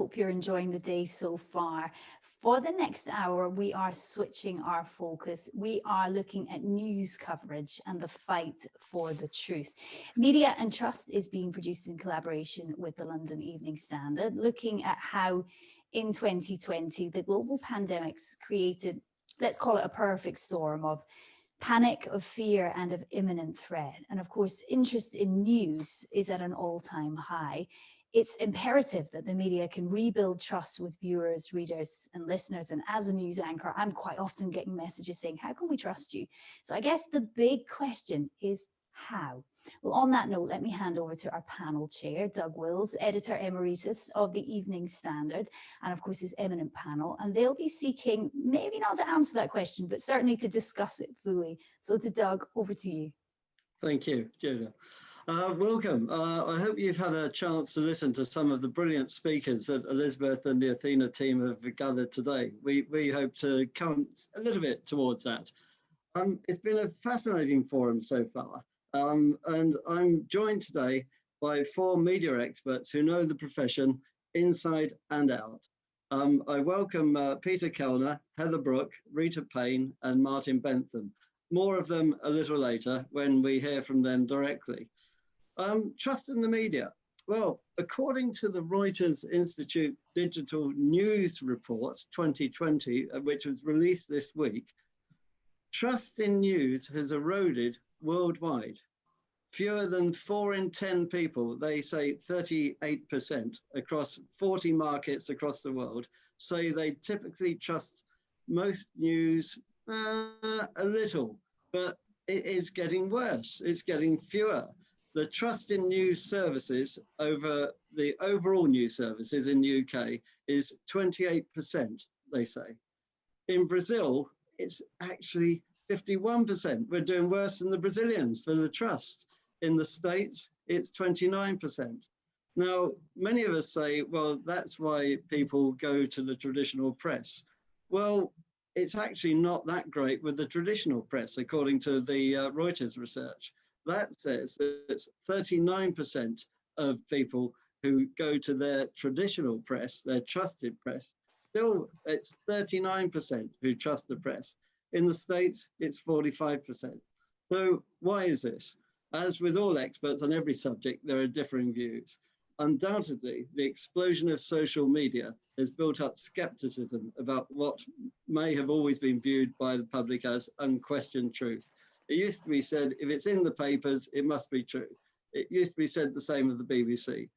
Hope you're enjoying the day so far. For the next hour, we are switching our focus. We are looking at news coverage and the fight for the truth. Media and Trust is being produced in collaboration with the London Evening Standard, looking at how in 2020, the global pandemics created, let's call it a perfect storm of panic, of fear, and of imminent threat. And of course, interest in news is at an all-time high. It's imperative that the media can rebuild trust with viewers, readers, and listeners. And as a news anchor, I'm quite often getting messages saying, how can we trust you? So I guess the big question is how? Well, on that note, let me hand over to our panel chair, Doug Wils, editor emeritus of the Evening Standard, and of course his eminent panel. And they'll be seeking, maybe not to answer that question, but certainly to discuss it fully. So to Doug, over to you. Thank you, Julia. Welcome. I hope you've had a chance to listen to some of the brilliant speakers that Elizabeth and the Athena team have gathered today. We hope to come a little bit towards that. It's been a fascinating forum so far. And I'm joined today by 4 media experts who know the profession inside and out. I welcome Peter Kellner, Heather Brooke, Rita Payne, and Martin Bentham. More of them a little later when we hear from them directly. Trust in the media. Well, according to the Reuters Institute Digital News Report 2020, which was released this week, trust in news has eroded worldwide. Fewer than 4 in 10 people, they say 38% across 40 markets across the world, say they typically trust most news a little, but it is getting worse. It's getting fewer. The trust in news services over the overall news services in the UK is 28%, they say. In Brazil, it's actually 51%. We're doing worse than the Brazilians for the trust. In the States, it's 29%. Now, many of us say, well, that's why people go to the traditional press. Well, it's actually not that great with the traditional press, according to the Reuters research. That says that it's 39% of people who go to their traditional press, their trusted press. Still, it's 39% who trust the press. In the States, it's 45%. So why is this? As with all experts on every subject, there are differing views. Undoubtedly, the explosion of social media has built up skepticism about what may have always been viewed by the public as unquestioned truth. It used to be said, if it's in the papers, it must be true. It used to be said the same of the BBC.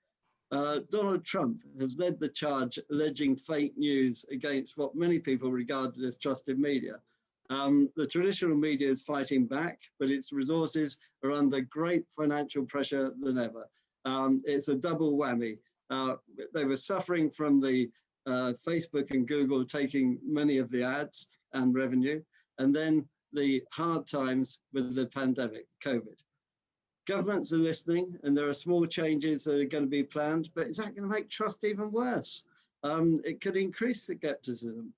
Donald Trump has led the charge alleging fake news against what many people regarded as trusted media. The traditional media is fighting back, but its resources are under great financial pressure than ever. It's a double whammy. They were suffering from the Facebook and Google taking many of the ads and revenue, and then the hard times with the pandemic, COVID. Governments are listening, and there are small changes that are going to be planned, but is that going to make trust even worse? It could increase skepticism.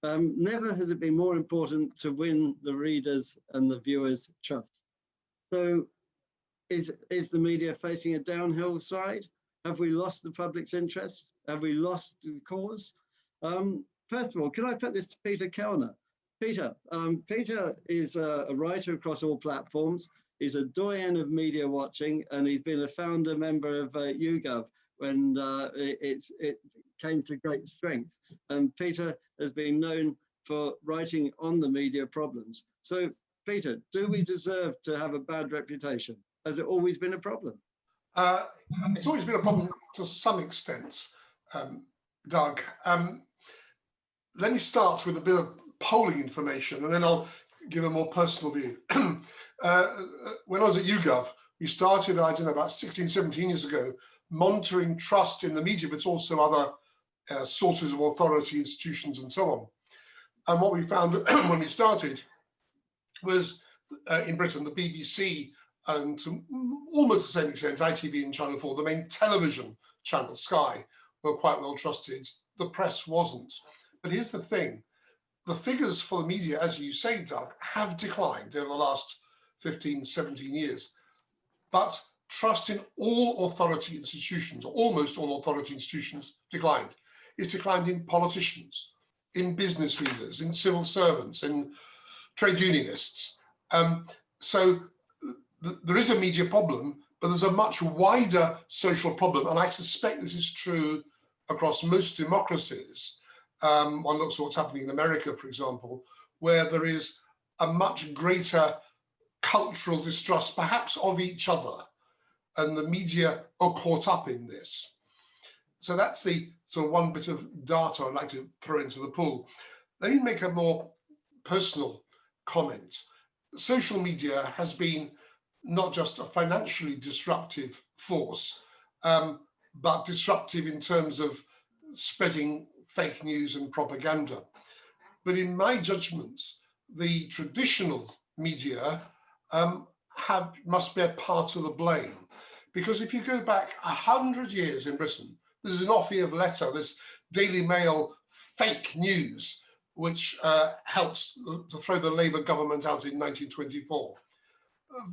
Never has it been more important to win the readers and the viewers' trust. So is the media facing a downhill side? Have we lost the public's interest? Have we lost the cause? First of all, can I put this to Peter Kellner? Peter is a writer across all platforms. He's a doyen of media watching, and he's been a founder member of YouGov when it came to great strength. And Peter has been known for writing on the media problems. So, Peter, do we deserve to have a bad reputation? Has it always been a problem? It's always been a problem to some extent, Doug. Let me start with a bit of polling information, and then I'll give a more personal view. When I was at YouGov, we started, I don't know, about 16, 17 years ago, monitoring trust in the media, but also other sources of authority, institutions, and so on. And what we found when we started was in Britain, the BBC, and to almost the same extent, ITV and Channel 4, the main television channel, Sky, were quite well trusted. The press wasn't. But here's the thing. The figures for the media, as you say, Doug, have declined over the last 15, 17 years. But trust in all authority institutions, or almost all authority institutions, declined. it's declined in politicians, in business leaders, in civil servants, in trade unionists. So there is a media problem, but there's a much wider social problem. And I suspect this is true across most democracies. One looks at what's happening in America, for example, where there is a much greater cultural distrust, perhaps of each other, and the media are caught up in this. So that's the sort of one bit of data I'd like to throw into the pool. Let me make a more personal comment. Social media has been not just a financially disruptive force, but disruptive in terms of spreading fake news and propaganda. But in my judgment, the traditional media must bear part of the blame. Because if you go back 100 years in Britain, there's an off-year letter, this Daily Mail fake news, which helps to throw the Labour government out in 1924.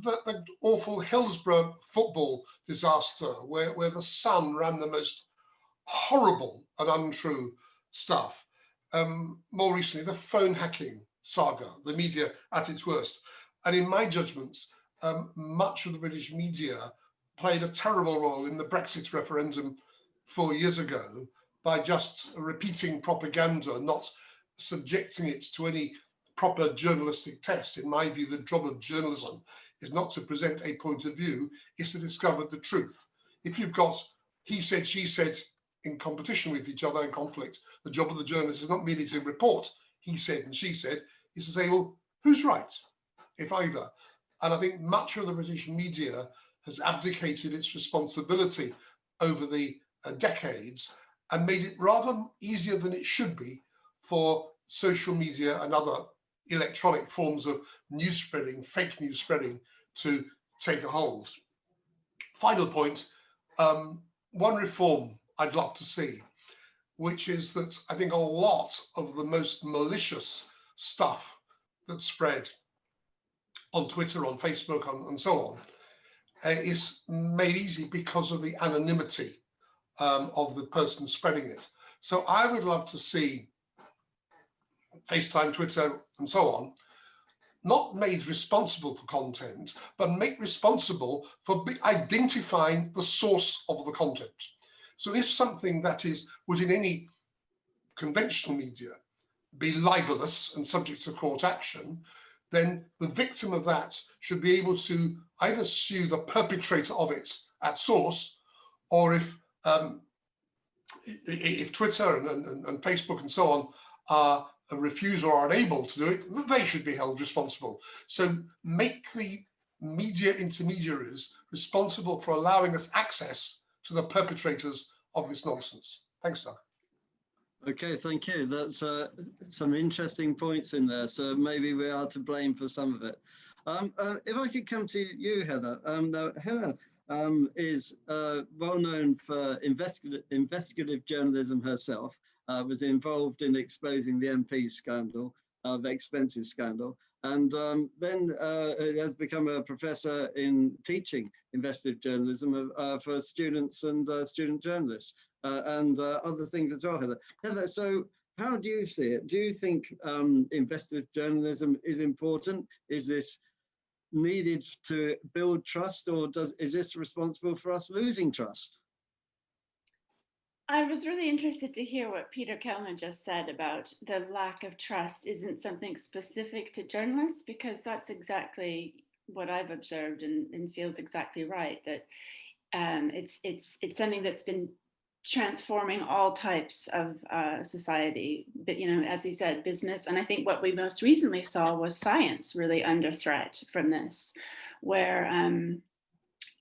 The awful Hillsborough football disaster, where the Sun ran the most horrible and untrue stuff. More recently, the phone hacking saga, the media at its worst. And in my judgments, much of the British media played a terrible role in the Brexit referendum 4 years ago by just repeating propaganda, not subjecting it to any proper journalistic test. In my view, the job of journalism is not to present a point of view, it's to discover the truth. If you've got he said, she said in competition with each other in conflict, the job of the journalist is not merely to report he said and she said, is to say, well, who's right, if either? And I think much of the British media has abdicated its responsibility over the decades and made it rather easier than it should be for social media and other electronic forms of news spreading, fake news spreading, to take a hold. Final point, one reform I'd love to see, which is that I think a lot of the most malicious stuff that's spread on Twitter, on Facebook, and so on, is made easy because of the anonymity of the person spreading it. So I would love to see FaceTime, Twitter, and so on, not made responsible for content, but made responsible for identifying the source of the content. So if something that would in any conventional media be libelous and subject to court action, then the victim of that should be able to either sue the perpetrator of it at source, or if Twitter and Facebook and so on are refuse or are unable to do it, they should be held responsible. So make the media intermediaries responsible for allowing us access to the perpetrators of this nonsense. Thanks, Doug. Okay, thank you. That's some interesting points in there. So maybe we are to blame for some of it. If I could come to you, Heather. Now, Heather is well known for investigative journalism herself. Was involved in exposing the MP scandal, the expenses scandal, and then has become a professor in teaching investigative journalism for students and student journalists and other things as well, Heather. Heather, so how do you see it? Do you think investigative journalism is important? Is this needed to build trust, or is this responsible for us losing trust? I was really interested to hear what Peter Kellner just said about the lack of trust isn't something specific to journalists, because that's exactly what I've observed and feels exactly right, that it's something that's been transforming all types of society, but as he said, business, and I think what we most recently saw was science really under threat from this, where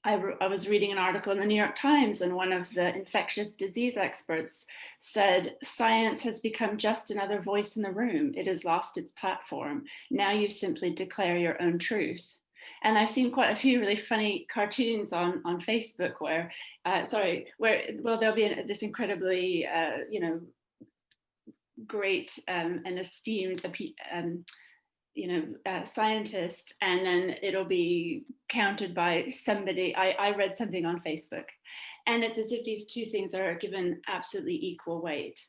I was reading an article in the New York Times, and one of the infectious disease experts said, science has become just another voice in the room. It has lost its platform. Now you simply declare your own truth. And I've seen quite a few really funny cartoons on Facebook where there'll be this incredibly, great and esteemed scientist, and then it'll be countered by somebody. I read something on Facebook, and it's as if these two things are given absolutely equal weight.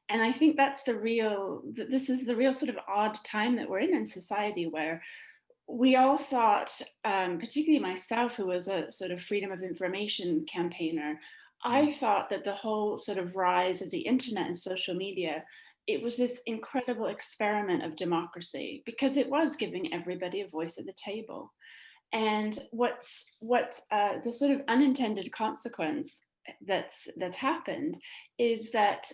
And I think this is the real sort of odd time that we're in society, where we all thought, particularly myself, who was a sort of freedom of information campaigner, I thought that the whole sort of rise of the internet and social media, it was this incredible experiment of democracy, because it was giving everybody a voice at the table. And what's the sort of unintended consequence that's happened is that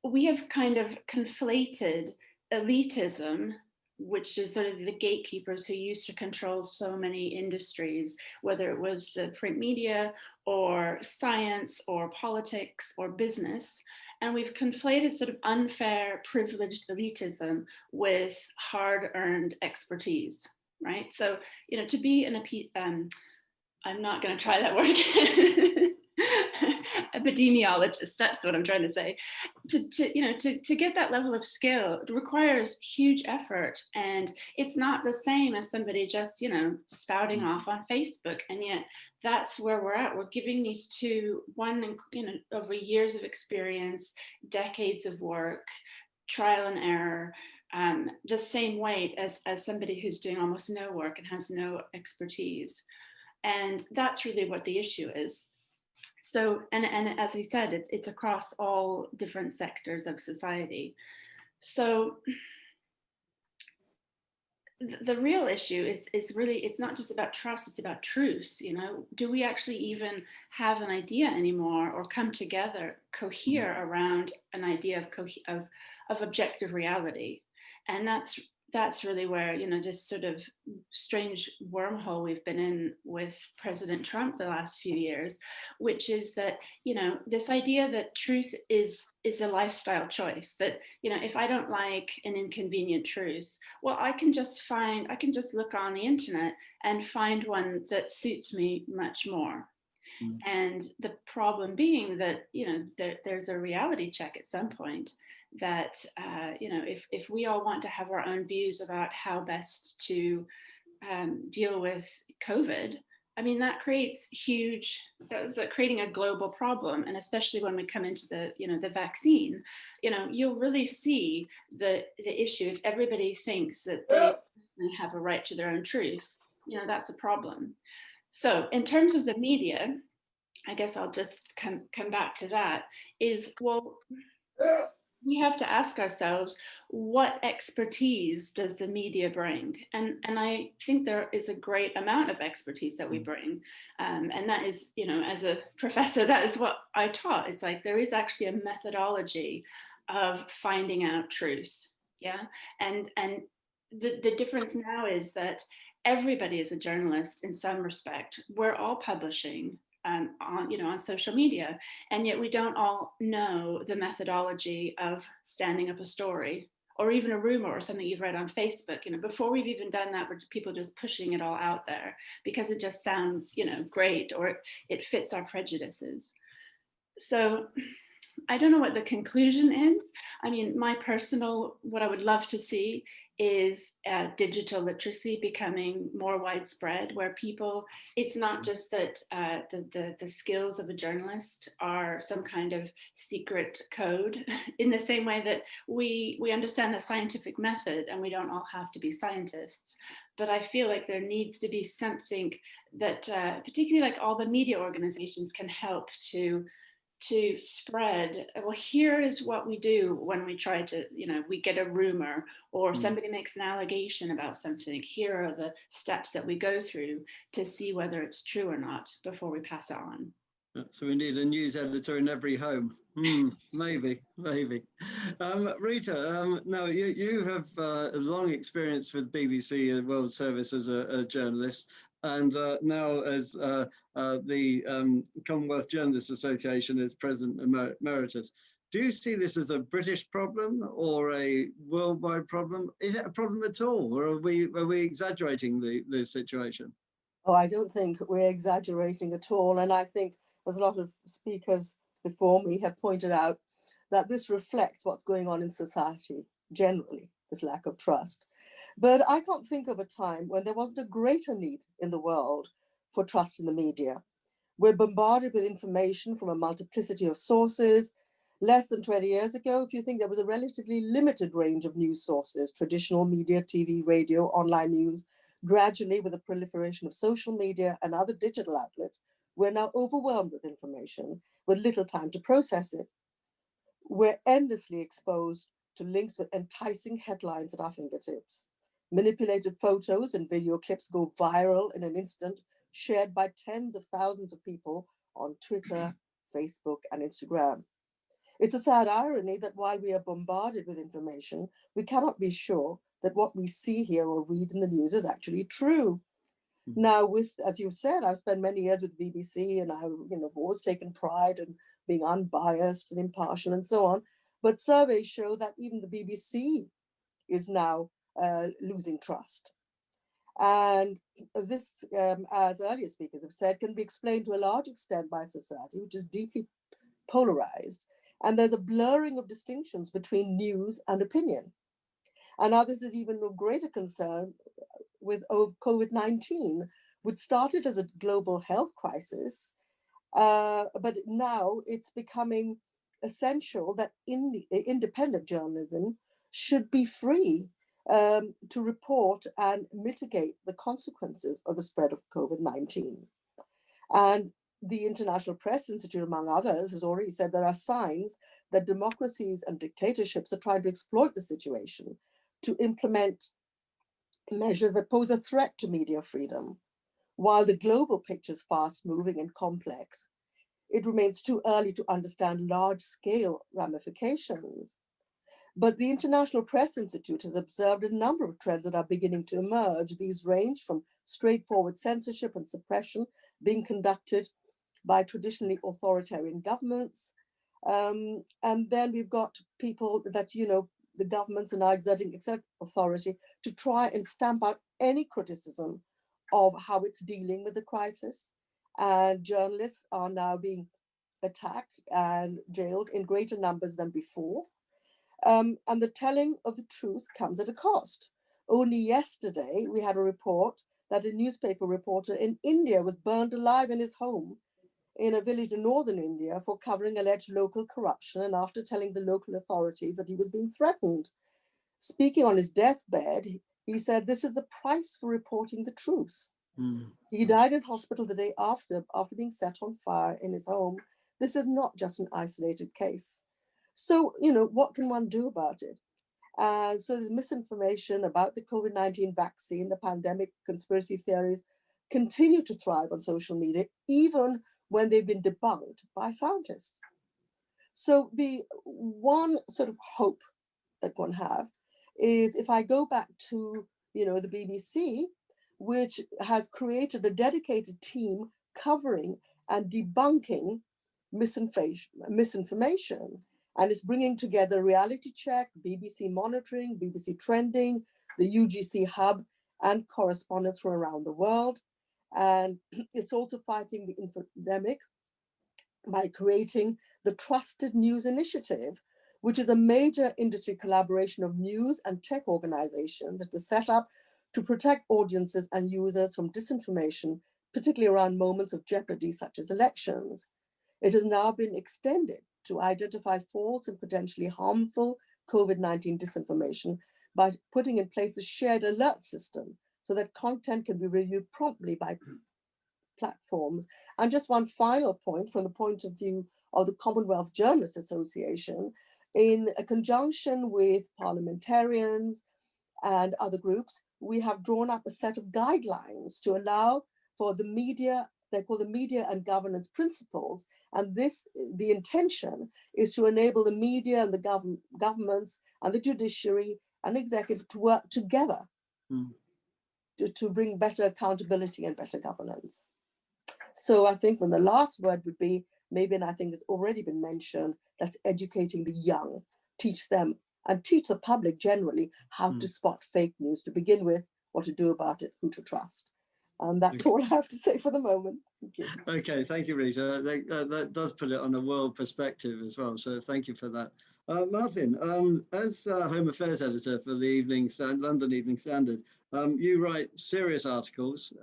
we have kind of conflated elitism, which is sort of the gatekeepers who used to control so many industries, whether it was the print media or science or politics or business. And we've conflated sort of unfair, privileged elitism with hard-earned expertise, right? So, to be I'm not going to try that word again. Epidemiologist, that's what I'm trying to say. To get that level of skill, it requires huge effort, and it's not the same as somebody just spouting off on Facebook. And yet that's where we're at. We're giving these two, one over years of experience, decades of work, trial and error, the same weight as somebody who's doing almost no work and has no expertise. And that's really what the issue is. So, and as I said, it's across all different sectors of society. So the real issue is really, it's not just about trust, it's about truth. Do we actually even have an idea anymore, or come together, cohere around an idea of objective reality? And that's really where, this sort of strange wormhole we've been in with President Trump the last few years, which is that, this idea that truth is a lifestyle choice, that, if I don't like an inconvenient truth, well, I can just look on the internet and find one that suits me much more. And the problem being that, there's a reality check at some point that, if we all want to have our own views about how best to deal with COVID, I mean, that's creating a global problem. And especially when we come into the vaccine, you'll really see the issue. If everybody thinks that they have a right to their own truth, that's a problem. So in terms of the media, I guess I'll just come back to that, is, well, we have to ask ourselves, what expertise does the media bring? And I think there is a great amount of expertise that we bring. And that is, as a professor, that is what I taught. It's like, there is actually a methodology of finding out truth. Yeah. And the difference now is that everybody is a journalist in some respect. We're all publishing on social media, and yet we don't all know the methodology of standing up a story, or even a rumor or something you've read on Facebook. Before we've even done that, we're people just pushing it all out there because it just sounds great, or it fits our prejudices. So I don't know what the conclusion is. I mean, what I would love to see is digital literacy becoming more widespread, where people, it's not just that the skills of a journalist are some kind of secret code, in the same way that we understand the scientific method and we don't all have to be scientists. But I feel like there needs to be something that particularly like all the media organizations can help to spread. Well, here is what we do when we try to, we get a rumor, or somebody makes an allegation about something. Here are the steps that we go through to see whether it's true or not before we pass it on. So we need a news editor in every home. Maybe. Rita, now you have a long experience with BBC World Service as a journalist, and now as the Commonwealth Journalists Association as President Emeritus. Do you see this as a British problem or a worldwide problem? Is it a problem at all, or are we exaggerating the situation? Oh, I don't think we're exaggerating at all. And I think, as a lot of speakers before me have pointed out, that this reflects what's going on in society generally, this lack of trust. But I can't think of a time when there wasn't a greater need in the world for trust in the media. We're bombarded with information from a multiplicity of sources. Less than 20 years ago, if you think, there was a relatively limited range of news sources, traditional media, TV, radio, online news. Gradually, with the proliferation of social media and other digital outlets, we're now overwhelmed with information with little time to process it. We're endlessly exposed to links with enticing headlines at our fingertips. Manipulated photos and video clips go viral in an instant, shared by tens of thousands of people on Twitter, Facebook, and Instagram. It's a sad irony that while we are bombarded with information, we cannot be sure that what we see, hear, or read in the news is actually true. Now, with, as you said, I've spent many years with BBC, and I've always taken pride in being unbiased and impartial and so on. But surveys show that even the BBC is now losing trust. And this, as earlier speakers have said, can be explained to a large extent by society, which is deeply polarized. And there's a blurring of distinctions between news and opinion. And now this is even of greater concern with COVID-19, which started as a global health crisis, but now it's becoming essential that independent journalism should be free to report and mitigate the consequences of the spread of COVID-19. And the International Press Institute, among others, has already said there are signs that democracies and dictatorships are trying to exploit the situation to implement measures that pose a threat to media freedom. While the global picture is fast-moving and complex, it remains too early to understand large-scale ramifications. But the International Press Institute has observed a number of trends that are beginning to emerge. These range from straightforward censorship and suppression being conducted by traditionally authoritarian governments. And then we've got people that, the governments are now exerting authority to try and stamp out any criticism of how it's dealing with the crisis. And journalists are now being attacked and jailed in greater numbers than before. And the telling of the truth comes at a cost. Only yesterday, we had a report that a newspaper reporter in India was burned alive in his home in a village in northern India for covering alleged local corruption, and after telling the local authorities that he was being threatened. Speaking on his deathbed, he said, "This is the price for reporting the truth." He died in hospital the day after being set on fire in his home. This is not just an isolated case. So, what can one do about it? So there's misinformation about the COVID-19 vaccine, the pandemic, conspiracy theories continue to thrive on social media, even when they've been debunked by scientists. So the one sort of hope that one have is, if I go back to, the BBC, which has created a dedicated team covering and debunking misinformation, and is bringing together Reality Check, BBC Monitoring, BBC Trending, the UGC Hub, and correspondents from around the world. And it's also fighting the infodemic by creating the Trusted News Initiative, which is a major industry collaboration of news and tech organizations that was set up to protect audiences and users from disinformation, particularly around moments of jeopardy, such as elections. It has now been extended to identify false and potentially harmful COVID-19 disinformation by putting in place a shared alert system so that content can be reviewed promptly by platforms. And just one final point from the point of view of the Commonwealth Journalists Association, in a conjunction with parliamentarians and other groups, we have drawn up a set of guidelines to allow for the media. They're called the Media and Governance Principles. And the intention is to enable the media and the governments and the judiciary and executive to work together to bring better accountability and better governance. So I think the last word would be, maybe, and I think it's already been mentioned, that's educating the young, teach them and teach the public generally how to spot fake news to begin with, what to do about it, who to trust. And that's all I have to say for the moment. Thank you. Okay, thank you, Rita. That does put it on a world perspective as well. So thank you for that. Martin, as Home Affairs Editor for the London Evening Standard, you write serious articles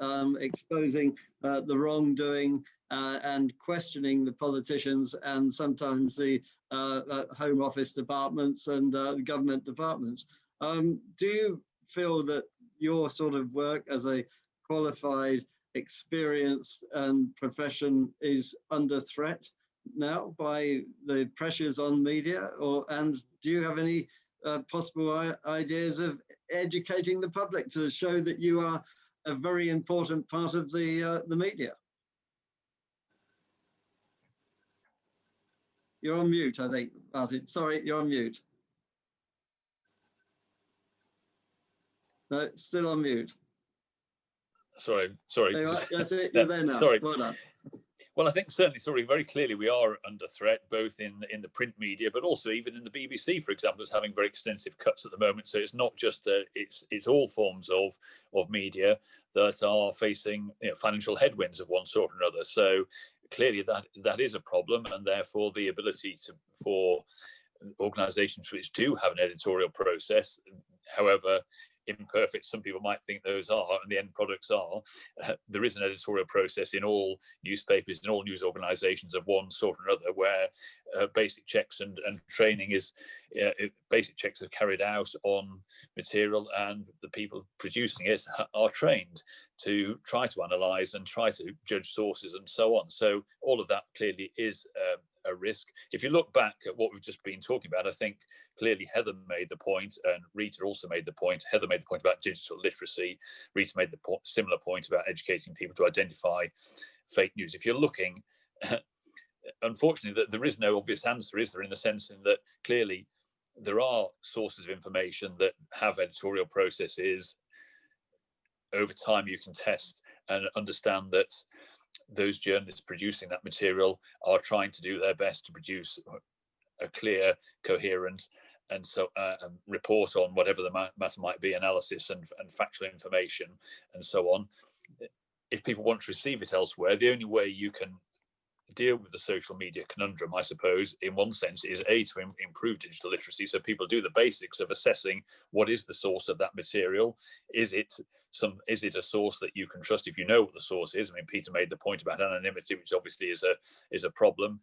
exposing the wrongdoing and questioning the politicians and sometimes the Home Office departments and the government departments. Do you feel that your sort of work as a qualified, experienced profession is under threat now by the pressures on media, and do you have any possible ideas of educating the public to show that you are a very important part of the media? You're on mute, I think, Martin. Sorry, you're on mute. No, still on mute. Sorry. That's it. You're there now. Sorry. Well done. Well, I think certainly, very clearly, we are under threat, both in the print media, but also even in the BBC, for example, is having very extensive cuts at the moment. So it's not just it's all forms of media that are facing financial headwinds of one sort or another. So clearly, that is a problem, and therefore the ability for organisations which do have an editorial process, however imperfect some people might think those are, and the end products are, there is an editorial process in all newspapers and all news organisations of one sort or another, where basic checks and training is basic checks are carried out on material, and the people producing it are trained to try to analyse and try to judge sources and so on. So all of that clearly is a risk. If you look back at what we've just been talking about, I think clearly Heather made the point, and Rita also made the point. Heather made the point about digital literacy. Rita made the similar point about educating people to identify fake news. If you're looking, unfortunately, there is no obvious answer, is there, in the sense in that clearly there are sources of information that have editorial processes. Over time, you can test and understand that those journalists producing that material are trying to do their best to produce a clear, coherent, and so report on whatever the matter might be, analysis and factual information, and so on. If people want to receive it elsewhere, the only way you can deal with the social media conundrum, I suppose, in one sense, is to improve digital literacy, so people do the basics of assessing what is the source of that material. Is it a source that you can trust if you know what the source is? I mean, Peter made the point about anonymity, which obviously is a problem.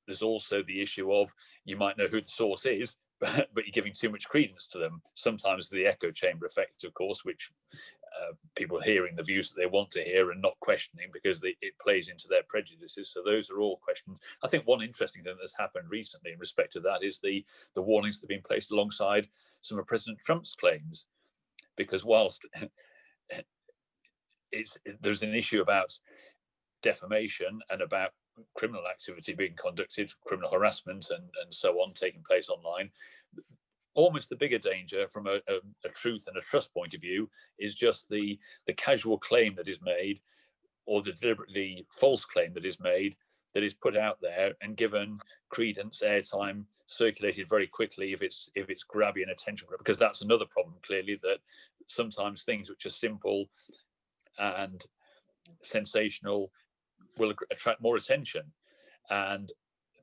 There's also the issue of you might know who the source is, but you're giving too much credence to them. Sometimes the echo chamber effect, of course, which people hearing the views that they want to hear and not questioning because it plays into their prejudices. So those are all questions. I think one interesting thing that's happened recently in respect to that is the warnings that have been placed alongside some of President Trump's claims, because whilst there's an issue about defamation and about criminal activity being conducted, criminal harassment and so on taking place online, almost the bigger danger from a truth and a trust point of view is just the casual claim that is made, or the deliberately false claim that is made, that is put out there and given credence, airtime, circulated very quickly if it's grabby and attention grab, because that's another problem clearly, that sometimes things which are simple and sensational will attract more attention, and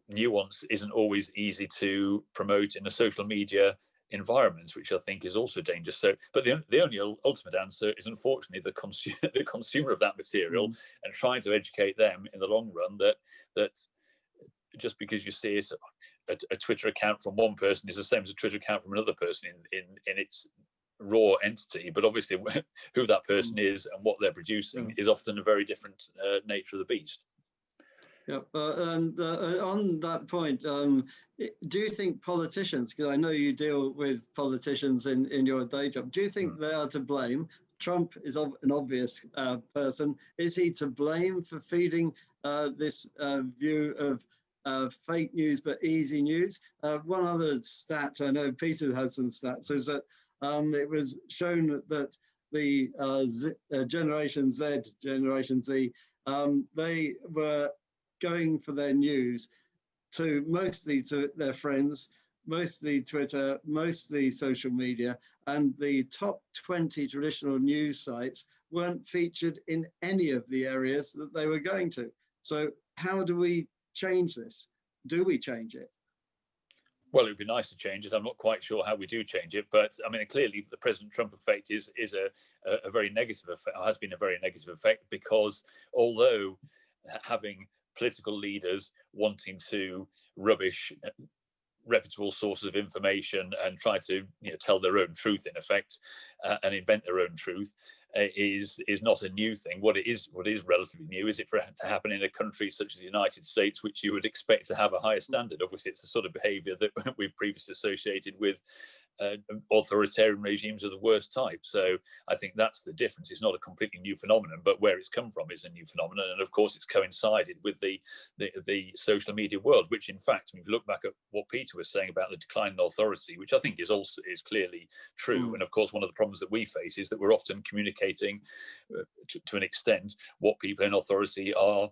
nuance isn't always easy to promote in a social media environment, which I think is also dangerous. So, but the only ultimate answer is unfortunately the consumer of that material, and trying to educate them in the long run that just because you see it, a Twitter account from one person is the same as a Twitter account from another person in its raw entity, but obviously who that person is and what they're producing is often a very different nature of the beast. Yeah, and on that point, do you think politicians, because I know you deal with politicians in your day job, do you think they are to blame? Trump is an obvious person. Is he to blame for feeding this view of fake news but easy news? One other stat, I know Peter has some stats, is that it was shown that the Generation Z, they were going for their news mostly to their friends, mostly Twitter, mostly social media, and the top 20 traditional news sites weren't featured in any of the areas that they were going to. So how do we change this? Do we change it? Well, it would be nice to change it. I'm not quite sure how we do change it, but I mean, clearly the President Trump effect is a very negative effect, has been a very negative effect, because although having political leaders wanting to rubbish reputable sources of information and try to tell their own truth in effect, and invent their own truth, is not a new thing. What is relatively new is it for it to happen in a country such as the United States, which you would expect to have a higher standard. Obviously, it's the sort of behaviour that we've previously associated with authoritarian regimes of the worst type. So I think that's the difference. It's not a completely new phenomenon, but where it's come from is a new phenomenon, and of course it's coincided with the social media world, which in fact, if you look back at what Peter was saying about the decline in authority, which I think is clearly true, and of course one of the problems that we face is that we're often communicating to an extent what people in authority are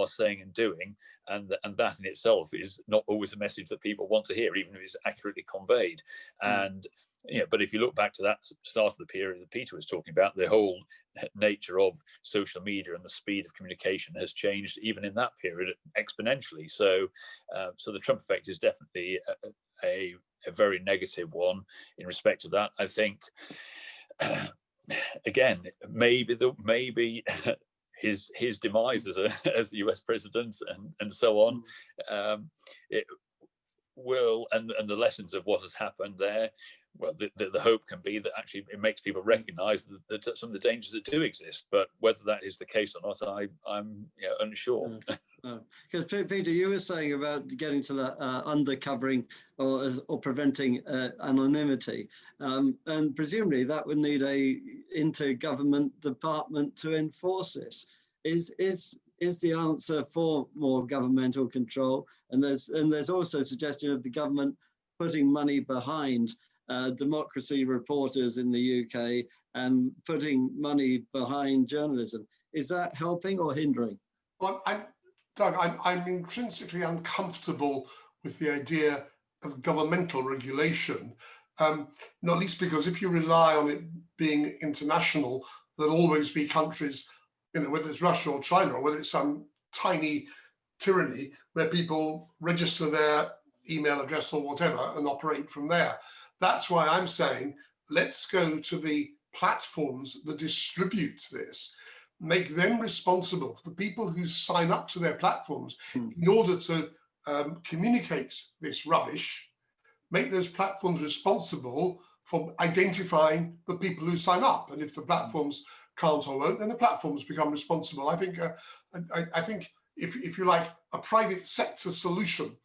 saying and doing, and that in itself is not always a message that people want to hear, even if it's accurately conveyed. And but if you look back to that start of the period that Peter was talking about, the whole nature of social media and the speed of communication has changed even in that period exponentially. So the Trump effect is definitely a very negative one in respect to that. I think again, maybe his demise as the US president and so on, it will, and the lessons of what has happened there, well, the hope can be that actually it makes people recognize that some of the dangers that do exist, but whether that is the case or not, I'm unsure. Because Peter, you were saying about getting to that undercovering or preventing anonymity, and presumably that would need a intergovernment department to enforce this. Is the answer for more governmental control? And there's also a suggestion of the government putting money behind democracy reporters in the UK and putting money behind journalism. Is that helping or hindering? Well, Doug, I'm intrinsically uncomfortable with the idea of governmental regulation, not least because if you rely on it being international, there'll always be countries, whether it's Russia or China, or whether it's some tiny tyranny where people register their email address or whatever and operate from there. That's why I'm saying, let's go to the platforms that distribute this, make them responsible for the people who sign up to their platforms in order to communicate this rubbish, make those platforms responsible for identifying the people who sign up. And if the platforms can't or won't, then the platforms become responsible. I think if you like, a private sector solution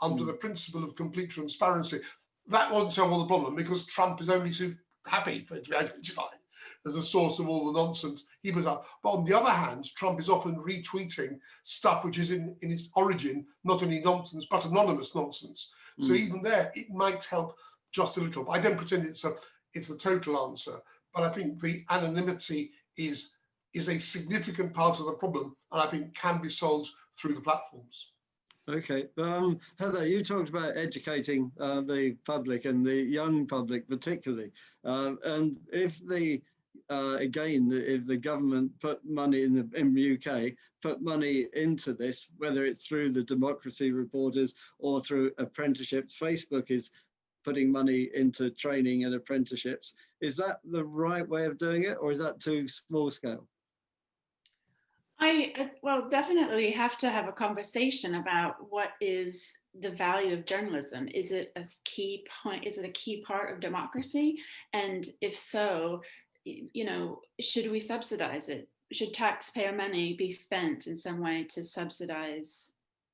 under the principle of complete transparency, that won't solve all the problem, because Trump is only too happy for it to be identified as the source of all the nonsense he was up. But on the other hand, Trump is often retweeting stuff which is in its origin not only nonsense but anonymous nonsense. So even there, it might help just a little. I don't pretend it's the total answer, but I think the anonymity is a significant part of the problem, and I think can be solved through the platforms. Okay, Heather, you talked about educating the public and the young public particularly, and if if the government put money in the UK, put money into this, whether it's through the democracy reporters or through apprenticeships, Facebook is putting money into training and apprenticeships. Is that the right way of doing it, or is that too small scale? Well, definitely have to have a conversation about what is the value of journalism. Is it a key point? Is it a key part of democracy? And if so, should we subsidize it? Should taxpayer money be spent in some way to subsidize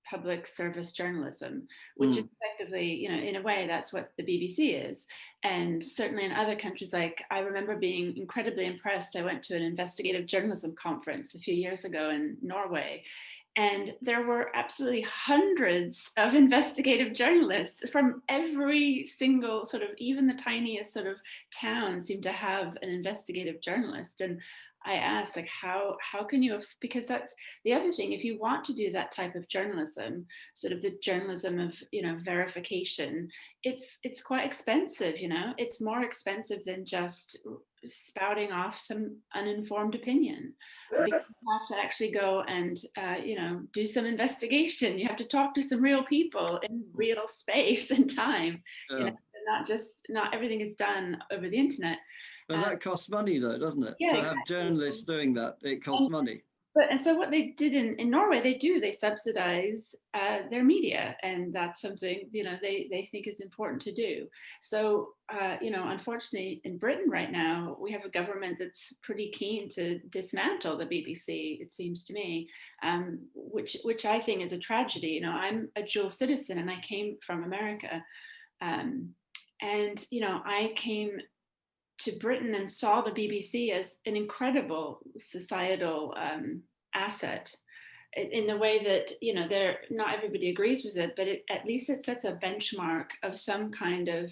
public service journalism, which is effectively, in a way, that's what the BBC is. And certainly in other countries, like I remember being incredibly impressed. I went to an investigative journalism conference a few years ago in Norway, and there were absolutely hundreds of investigative journalists from every single sort of, even the tiniest sort of town seemed to have an investigative journalist. And I ask, like, how can you, because that's the other thing, if you want to do that type of journalism, sort of the journalism of, you know, verification, it's quite expensive, you know, it's more expensive than just spouting off some uninformed opinion. Because you have to actually go and, you know, do some investigation. You have to talk to some real people in real space and time, you know, not everything is done over the internet. But that costs money though, doesn't it? Yeah, To have journalists doing that, it costs money. And so what they did in Norway, they subsidize their media, and that's something, you know, they think is important to do. So, you know, unfortunately in Britain right now, we have a government that's pretty keen to dismantle the BBC, it seems to me, which I think is a tragedy. You know, I'm a dual citizen and I came from America. And, you know, I came to Britain and saw the BBC as an incredible societal asset, in the way that, you know, not everybody agrees with it, but at least it sets a benchmark of some kind of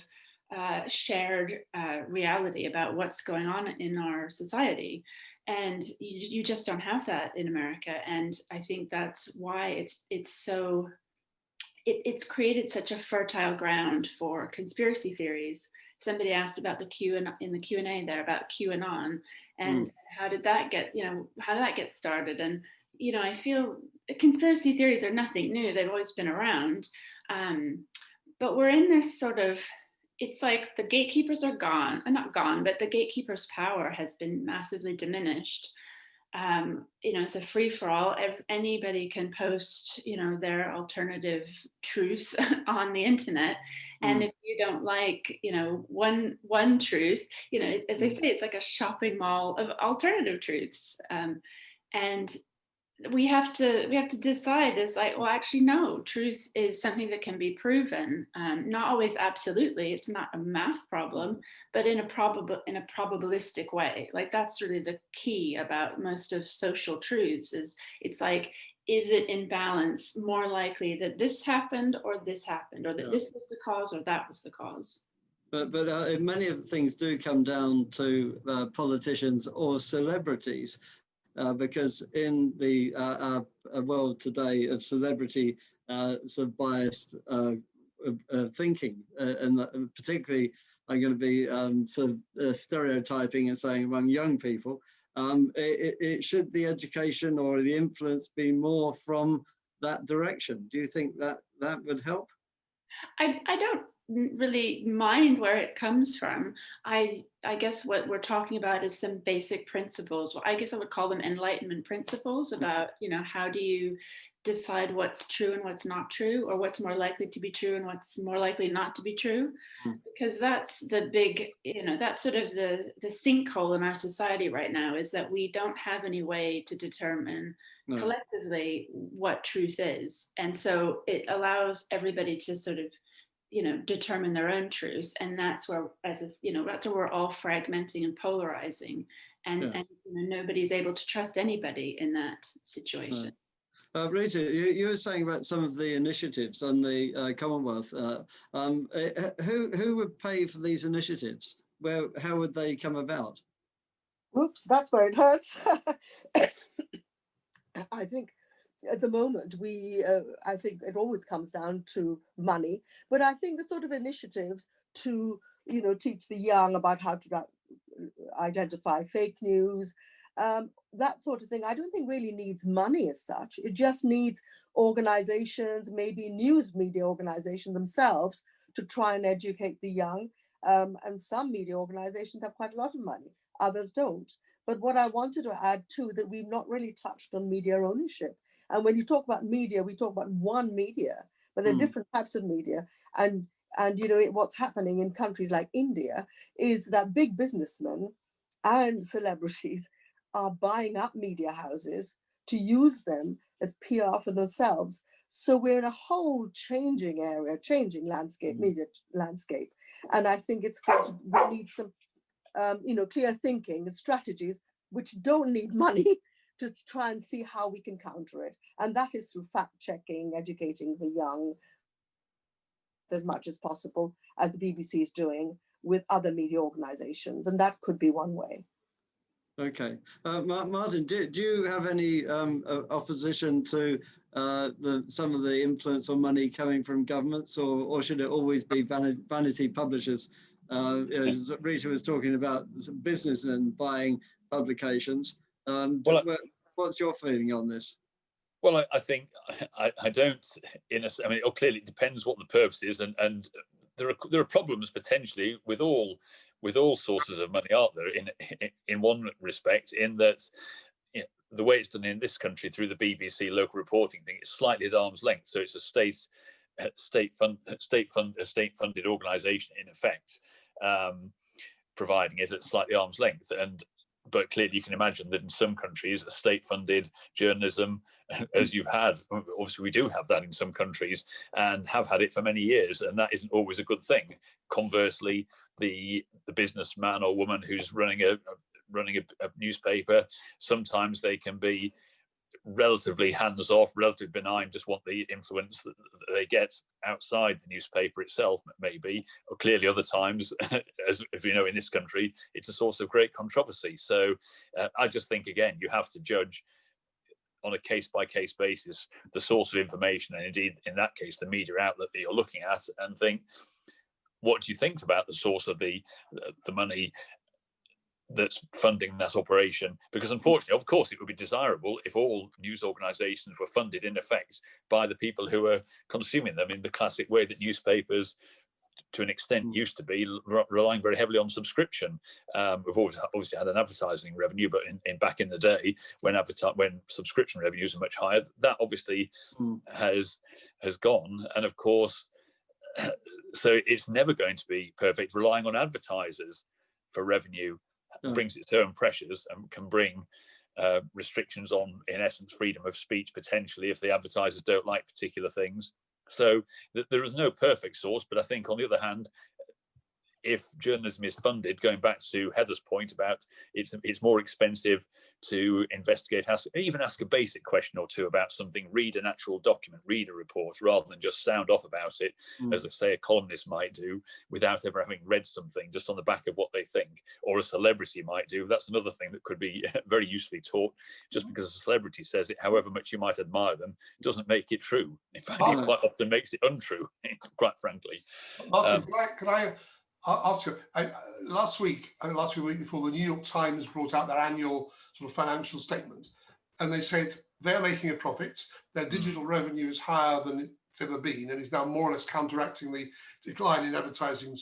shared reality about what's going on in our society. And you just don't have that in America. And I think that's why it's created such a fertile ground for conspiracy theories. Somebody asked about in the Q&A there about QAnon, and how did that get started? And, you know, I feel conspiracy theories are nothing new. They've always been around. But we're in this sort of, it's like the gatekeepers are gone, not gone, but the gatekeepers' power has been massively diminished. You know, it's a free for all. Anybody can post, you know, their alternative truth on the internet. And if you don't like, you know, one truth, you know, as I say, it's like a shopping mall of alternative truths. And we have to decide, is like, well, actually, no, truth is something that can be proven, not always absolutely. It's not a math problem, but in a probabilistic way. Like, that's really the key about most of social truths, is it's like, is it in balance, more likely that this happened or this happened, or that this was the cause or that was the cause? But many of the things do come down to politicians or celebrities. Because in the world today of celebrity sort of biased thinking, and particularly I'm going to be sort of stereotyping and saying among young people, should the education or the influence be more from that direction? Do you think that would help? I don't really mind where it comes from. I guess what we're talking about is some basic principles. Well, I guess I would call them enlightenment principles about, you know, how do you decide what's true and what's not true, or what's more likely to be true and what's more likely not to be true. Because that's the big, you know, that's sort of the sinkhole in our society right now, is that we don't have any way to determine collectively what truth is. And so it allows everybody to sort of, you know, determine their own truth. And that's where, you know, that's where we're all fragmenting and polarizing, and you know, nobody's able to trust anybody in that situation. Rita, you were saying about some of the initiatives on the Commonwealth. Who would pay for these initiatives? How would they come about? Oops, that's where it hurts. I think at the moment, I think it always comes down to money, but I think the sort of initiatives to, you know, teach the young about how to identify fake news, that sort of thing, I don't think really needs money as such. It just needs organizations, maybe news media organizations themselves, to try and educate the young. And some media organizations have quite a lot of money, others don't. But what I wanted to add too, that we've not really touched on media ownership. And when you talk about media, we talk about one media, but there are different types of media. And you know, what's happening in countries like India is that big businessmen and celebrities are buying up media houses to use them as PR for themselves. So we're in a whole changing landscape, media landscape. And I think we need some, you know, clear thinking and strategies which don't need money to try and see how we can counter it. And that is through fact checking, educating the young as much as possible, as the BBC is doing with other media organizations. And that could be one way. Okay. Martin, do you have any opposition to some of the influence on money coming from governments, or should it always be vanity publishers? As Rita was talking about business and buying publications. Well, what's your feeling on this? Well, I think I don't. I mean, clearly it depends what the purpose is, and there are problems potentially with all sources of money, aren't there? In one respect, in that the way it's done in this country through the BBC local reporting thing, it's slightly at arm's length, so it's a state-funded organisation in effect, providing it at slightly arm's length. But clearly you can imagine that in some countries, a state-funded journalism, as you've had, obviously we do have that in some countries and have had it for many years, and that isn't always a good thing. Conversely, the businessman or woman who's running a newspaper, sometimes they can be relatively hands-off, relatively benign, just want the influence that they get outside the newspaper itself, maybe. Or clearly other times, as you know, in this country, it's a source of great controversy. So I just think, again, you have to judge on a case-by-case basis the source of information, and indeed, in that case, the media outlet that you're looking at, and think, what do you think about the source of the money that's funding that operation? Because unfortunately, of course, it would be desirable if all news organizations were funded in effect by the people who are consuming them, in the classic way that newspapers to an extent used to be, relying very heavily on subscription. We've always obviously had an advertising revenue, but back in the day when subscription revenues are much higher, that obviously has gone. And of course, so it's never going to be perfect. Relying on advertisers for revenue brings its own pressures and can bring restrictions on, in essence, freedom of speech potentially if the advertisers don't like particular things. So there is no perfect source, but I think on the other hand, if journalism is funded, going back to Heather's point about it's more expensive to investigate, even ask a basic question or two about something, read an actual document, read a report, rather than just sound off about it, as let's say a columnist might do, without ever having read something, just on the back of what they think, or a celebrity might do. That's another thing that could be very usefully taught. Just because a celebrity says it, however much you might admire them, doesn't make it true. In fact, it quite often makes it untrue, quite frankly. Martin, can I ask you, last week, the week before, the New York Times brought out their annual sort of financial statement, and they said they're making a profit. Their digital revenue is higher than it's ever been, and is now more or less counteracting the decline in advertising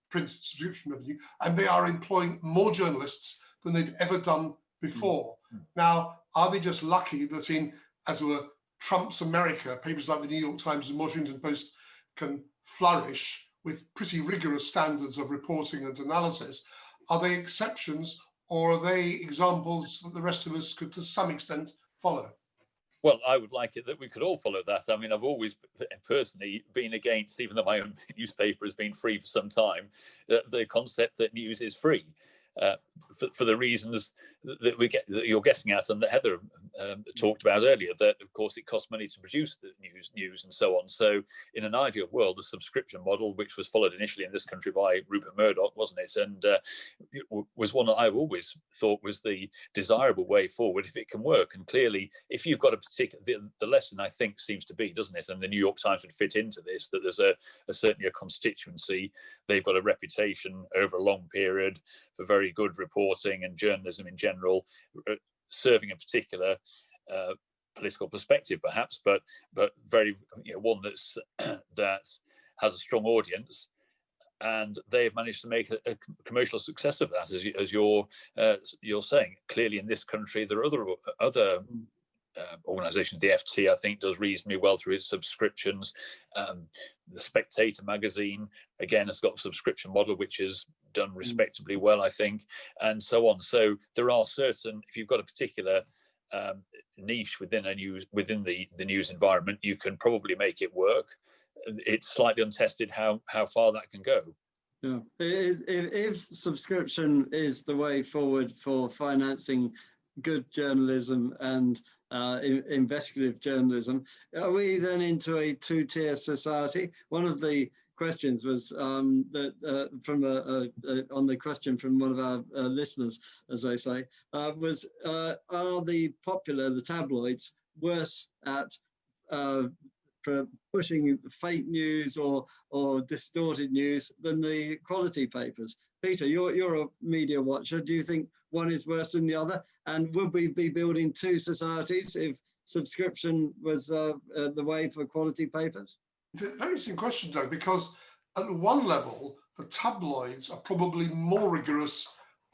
print subscription revenue, and they are employing more journalists than they'd ever done before. Now, are they just lucky that in, as it were, Trump's America, papers like the New York Times and Washington Post can flourish with pretty rigorous standards of reporting and analysis? Are they exceptions, or are they examples that the rest of us could, to some extent, follow? Well, I would like it that we could all follow that. I mean, I've always personally been against, even though my own newspaper has been free for some time, the concept that news is free. For the reasons that you're guessing at, and that Heather talked about earlier, that of course it costs money to produce the news and so on. So in an ideal world, the subscription model, which was followed initially in this country by Rupert Murdoch, wasn't it? And it was one that I've always thought was the desirable way forward if it can work. And clearly, if you've got a particular, the lesson I think seems to be, doesn't it? And the New York Times would fit into this, that there's certainly a constituency. They've got a reputation over a long period for very good reporting and journalism in general, serving a particular political perspective, perhaps, but very one that has a strong audience, and they've managed to make a commercial success of that, as you're saying. Clearly, in this country, there are other organisations. The FT, I think, does reasonably well through its subscriptions. The Spectator magazine, again, has got a subscription model which is done respectably well, I think, and so on. So there are certain, if you've got a particular niche within the news environment, you can probably make it work. It's slightly untested how far that can go. Yeah, if subscription is the way forward for financing good journalism and investigative journalism, are we then into a two-tier society? One of the questions was that from on the question from one of our listeners, as they say, was are the tabloids worse at pushing fake news or distorted news than the quality papers? Peter, you're a media watcher. Do you think one is worse than the other? And would we be building two societies if subscription was the way for quality papers? It's a very interesting question, Doug, because at one level, the tabloids are probably more rigorous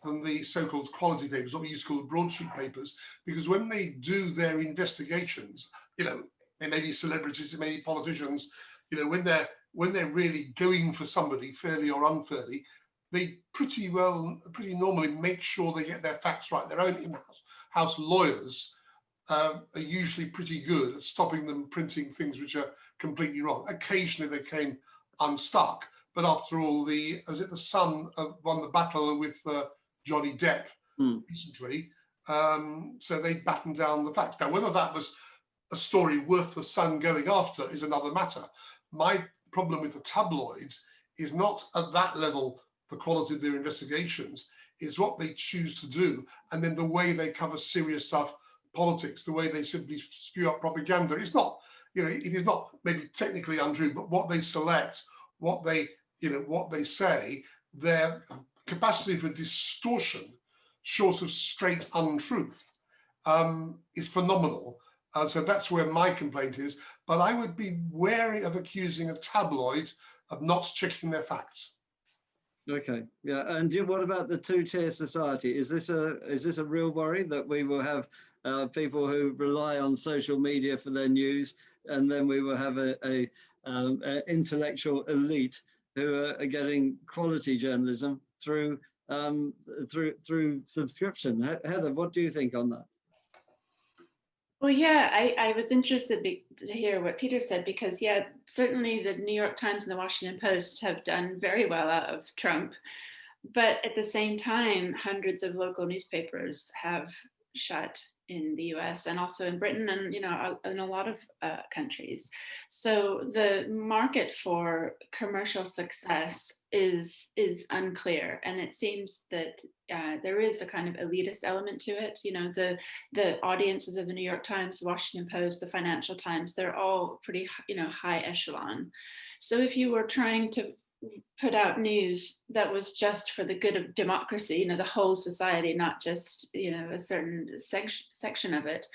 than the so-called quality papers, what we used to call broadsheet papers, because when they do their investigations, you know, it may be celebrities, it may be politicians, you know, when they're really going for somebody fairly or unfairly, they pretty normally make sure they get their facts right. Their own in-house lawyers are usually pretty good at stopping them printing things which are completely wrong. Occasionally they came unstuck, but after all, the Sun won the battle with Johnny Depp recently, so they battened down the facts. Now, whether that was a story worth the Sun going after is another matter. My problem with the tabloids is not at that level the quality of their investigations, is what they choose to do, and then the way they cover serious stuff, politics, the way they simply spew out propaganda. It's not, you know, it is not maybe technically untrue, but what they select, what they say, their capacity for distortion, short of straight untruth, is phenomenal. So that's where my complaint is. But I would be wary of accusing a tabloid of not checking their facts. Okay, yeah, and what about the two-tier society? Is this a real worry that we will have people who rely on social media for their news, and then we will have a intellectual elite who are getting quality journalism through subscription? Heather, what do you think on that? Well, yeah, I was interested to hear what Peter said, because, yeah, certainly the New York Times and the Washington Post have done very well out of Trump. But at the same time, hundreds of local newspapers have shut in the US and also in Britain and, you know, in a lot of countries. So the market for commercial success is unclear. And it seems that there is a kind of elitist element to it. You know, the audiences of the New York Times, the Washington Post, the Financial Times, they're all pretty, you know, high echelon. So if you were trying to put out news that was just for the good of democracy, you know, the whole society, not just, you know, a certain section of it,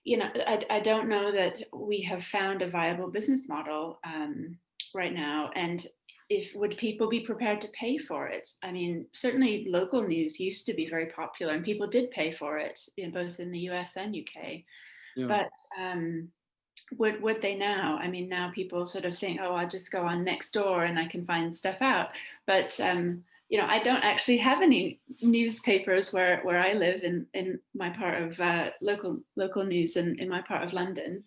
you know, I don't know that we have found a viable business model right now. And would people be prepared to pay for it? I mean, certainly local news used to be very popular and people did pay for it, you know, both in the US and UK. Yeah. But would they now? I mean, now people sort of think, oh, I'll just go on Nextdoor and I can find stuff out. But, you know, I don't actually have any newspapers where I live in my part of local news in my part of London,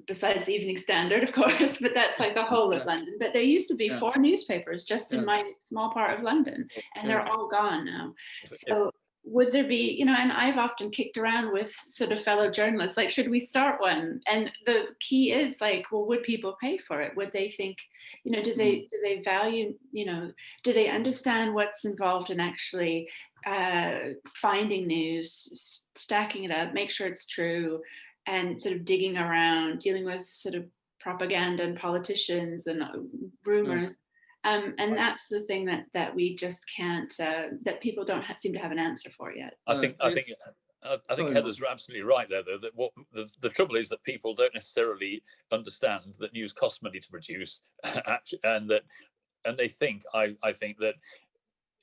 besides the Evening Standard, of course, but that's like the whole of London. But there used to be 4 newspapers just in my small part of London, and they're all gone now. So would there be, you know, and I've often kicked around with sort of fellow journalists, like, should we start one? And the key is like, well, would people pay for it? Would they think, you know, do they value, you know, do they understand what's involved in actually finding news, stacking it up, make sure it's true, and sort of digging around, dealing with sort of propaganda and politicians and rumors. And that's the thing that we just can't, that people don't seem to have an answer for yet. I think Heather's absolutely right there, though, that what the trouble is that people don't necessarily understand that news costs money to produce, and they think, I think that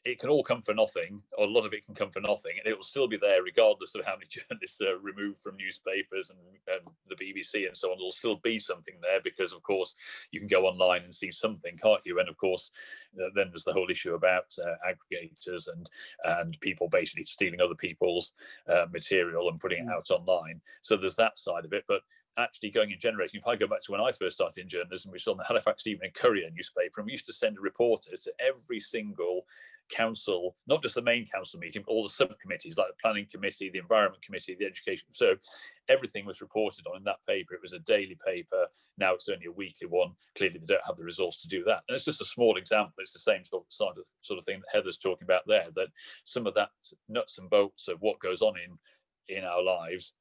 it can all come for nothing, or a lot of it can come for nothing, and it will still be there regardless of how many journalists are removed from newspapers and the BBC and so on. There'll still be something there because, of course, you can go online and see something, can't you? And of course, then there's the whole issue about aggregators and people basically stealing other people's material and putting it out online. So there's that side of it. But actually going and generating. If I go back to when I first started in journalism, which was on the Halifax Evening Courier newspaper, and we used to send a reporter to every single council, not just the main council meeting, but all the subcommittees like the planning committee, the environment committee, the education. So everything was reported on in that paper. It was a daily paper. Now it's only a weekly one. Clearly they don't have the resource to do that. And it's just a small example. It's the same sort of thing that Heather's talking about there, that some of that nuts and bolts of what goes on in our lives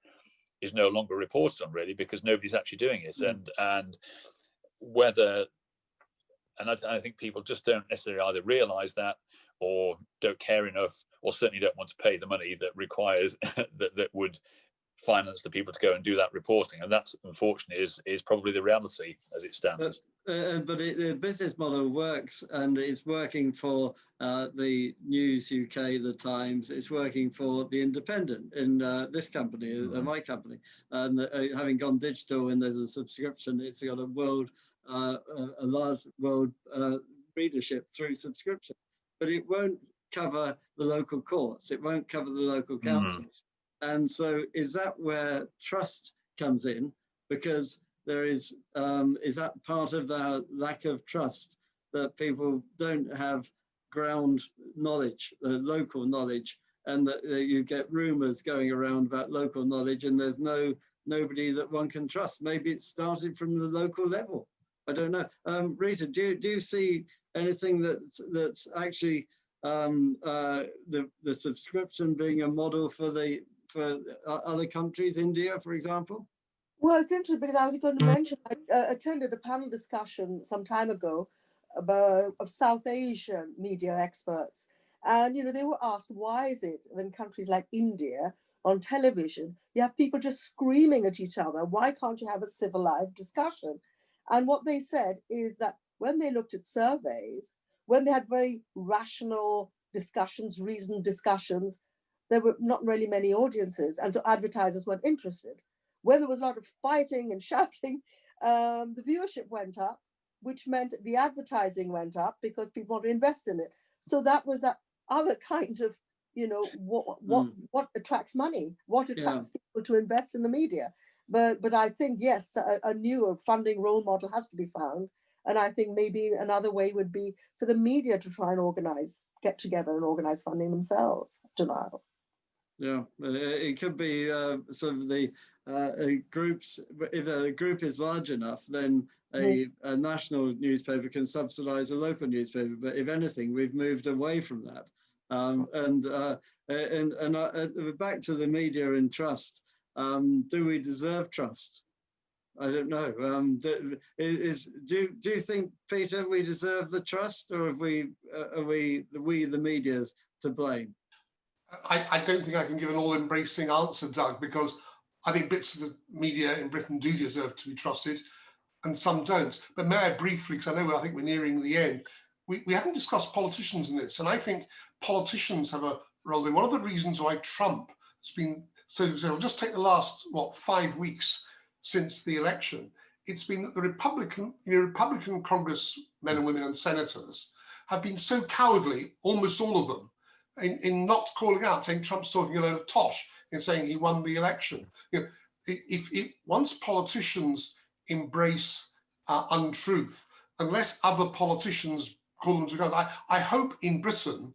is no longer reported on, really, because nobody's actually doing it. And whether, and I think people just don't necessarily either realise that, or don't care enough, or certainly don't want to pay the money that requires that would finance the people to go and do that reporting. And that's, unfortunately, is probably the reality as it stands. But the business model works, and it's working for the News UK, the Times. It's working for the Independent in this company, my company. And having gone digital, and there's a subscription, it's got a large world readership through subscription. But it won't cover the local courts. It won't cover the local councils. And so, is that where trust comes in? Because there is that part of the lack of trust, that people don't have ground knowledge, local knowledge, and that you get rumours going around about local knowledge, and there's nobody that one can trust. Maybe it started from the local level. I don't know. Rita, do you see anything that's actually the subscription being a model for other countries, India, for example? Well, it's interesting because I was going to mention, I attended a panel discussion some time ago of South Asian media experts. And, they were asked, why is it that in countries like India, on television, you have people just screaming at each other? Why can't you have a civilized discussion? And what they said is that when they looked at surveys, when they had very rational discussions, reasoned discussions, there were not really many audiences. And so advertisers weren't interested. When there was a lot of fighting and shouting, the viewership went up, which meant the advertising went up because people want to invest in it. So that was that other kind of, what attracts money, what attracts people to invest in the media. But I think, yes, a new funding role model has to be found. And I think maybe another way would be for the media to try and get together and organize funding themselves. I don't know. Yeah, it could be sort of the groups. If a group is large enough, then a national newspaper can subsidize a local newspaper. But if anything, we've moved away from that. Back to the media and trust. Do we deserve trust? I don't know. Do you think, Peter, we deserve the trust, or are we the media to blame? I don't think I can give an all-embracing answer, Doug, because I think bits of the media in Britain do deserve to be trusted and some don't. But may I briefly, because I think we're nearing the end, we haven't discussed politicians in this, and I think politicians have a role. One of the reasons why Trump has been so, just take the last, 5 weeks since the election, it's been that the Republican congressmen and women and senators have been so cowardly, almost all of them, in not calling out, saying Trump's talking a load of tosh, in saying he won the election. Once politicians embrace untruth, unless other politicians call them together, I hope in Britain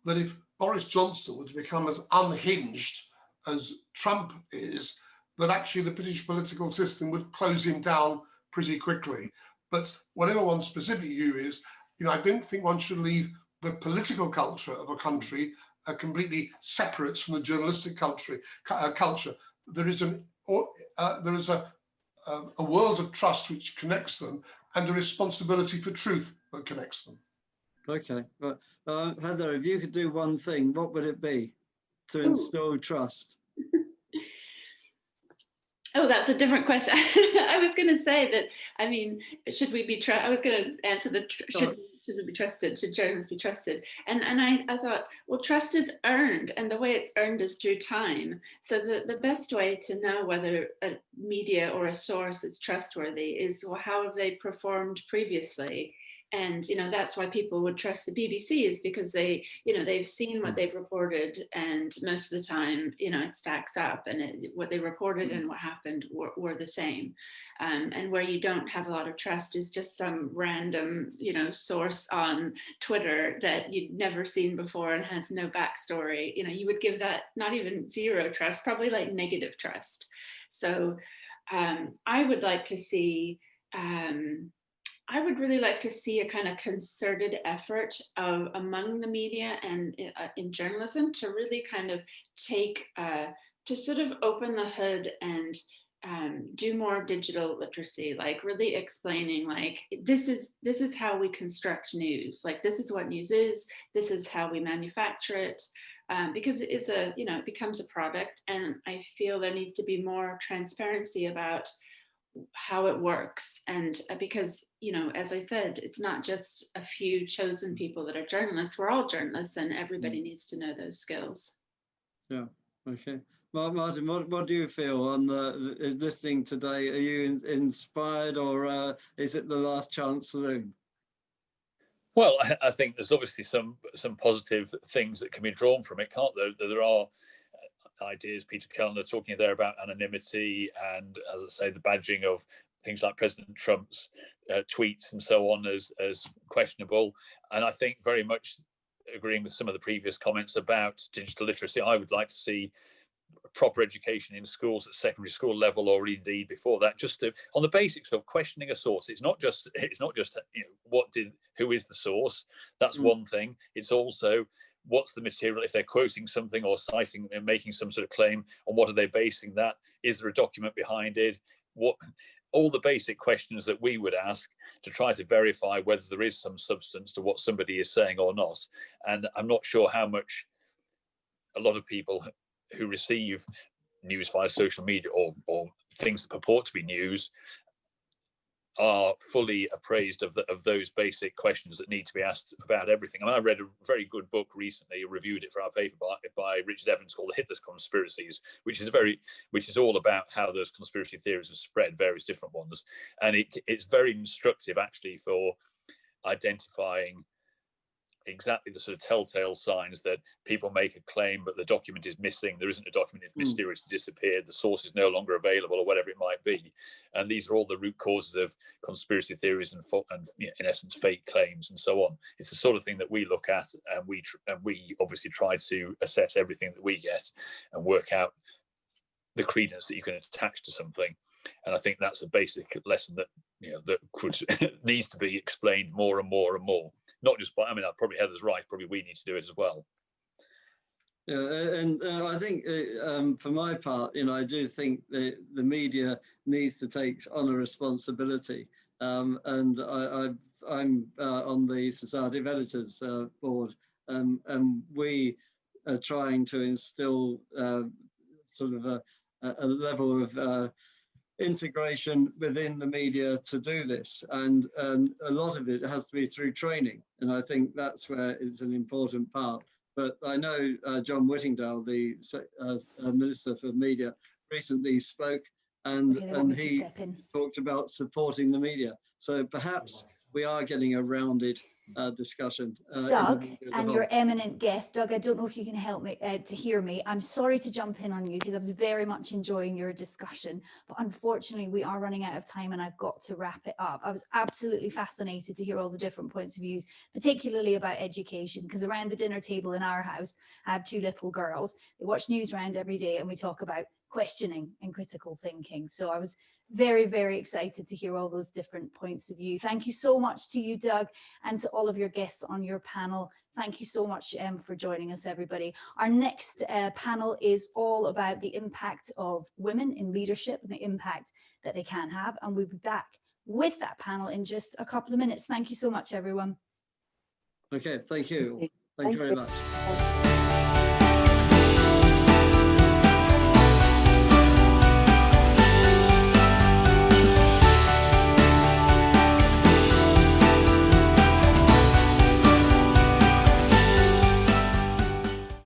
that if Boris Johnson were to become as unhinged as Trump is, that actually the British political system would close him down pretty quickly. But whatever one's specific view is, I don't think one should leave the political culture of a country completely separate from the journalistic culture. There is a world of trust which connects them, and a responsibility for truth that connects them. Okay, but Heather, if you could do one thing, what would it be to install trust? Oh, that's a different question. I was going to say that, should we be I was going to answer should we be trusted? Should journalists be trusted? And I thought, well, trust is earned, and the way it's earned is through time. So the best way to know whether a media or a source is trustworthy is, well, how have they performed previously? And, that's why people would trust the BBC, is because they've seen what they've reported, and most of the time, it stacks up, and what they reported and what happened were the same. And where you don't have a lot of trust is just some random, source on Twitter that you'd never seen before and has no backstory. You would give that not even zero trust, probably like negative trust. So I would like to see, I would really like to see a kind of concerted effort among the media and in journalism to really kind of to sort of open the hood and do more digital literacy, like really explaining, like, this is how we construct news, like, this is what news is, this is how we manufacture it, because it is it becomes a product, and I feel there needs to be more transparency about how it works. And because, as I said, it's not just a few chosen people that are journalists, we're all journalists, and everybody needs to know those skills. Yeah, okay. Well, Martin, what do you feel on the listening today? Are you inspired, or is it the last chance saloon? Well, I think there's obviously some positive things that can be drawn from it, can't there? There are ideas, Peter Kellner talking there about anonymity, and, as I say, the badging of things like President Trump's tweets and so on as questionable. And I think, very much agreeing with some of the previous comments about digital literacy, I would like to see proper education in schools at secondary school level, or indeed before that, just on the basics of questioning a source. It's not just who is the source. That's one thing. It's also, what's the material? If they're quoting something or citing and making some sort of claim, on what are they basing that? Is there a document behind it? All the basic questions that we would ask to try to verify whether there is some substance to what somebody is saying or not. And I'm not sure how much a lot of people who receive news via social media or things that purport to be news are fully appraised of those basic questions that need to be asked about everything. And I read a very good book recently, reviewed it for our paper by Richard Evans, called The Hitler's Conspiracies, which is all about how those conspiracy theories have spread, various different ones. And it's very instructive, actually, for identifying exactly the sort of telltale signs that people make a claim, but the document is missing. There isn't a document, it's mysteriously disappeared. The source is no longer available, or whatever it might be. And these are all the root causes of conspiracy theories and in essence, fake claims and so on. It's the sort of thing that we look at, and we obviously try to assess everything that we get and work out the credence that you can attach to something. And I think that's a basic lesson that needs to be explained more and more and more. Not just by, probably Heather's right, probably we need to do it as well. Yeah, and I think for my part, I do think the media needs to take on a responsibility. And I'm on the Society of Editors board, and we are trying to instill sort of a level of integration within the media to do this, and a lot of it has to be through training, and I think that's where it's an important part. But I know John Whittingdale, the Minister for Media, recently spoke, and he talked about supporting the media. So perhaps we are getting a rounded discussion. Doug, and your eminent guest, Doug, I don't know if you can help me to hear me. I'm sorry to jump in on you, because I was very much enjoying your discussion, but unfortunately we are running out of time and I've got to wrap it up. I was absolutely fascinated to hear all the different points of views, particularly about education, because around the dinner table in our house, I have two little girls. They watch Newsround every day, and we talk about questioning and critical thinking. So I was very, very excited to hear all those different points of view. Thank you so much to you, Doug, and to all of your guests on your panel. Thank you so much for joining us, everybody. Our next panel is all about the impact of women in leadership and the impact that they can have. And we'll be back with that panel in just a couple of minutes. Thank you so much, everyone. Okay, thank you. Thank you very much.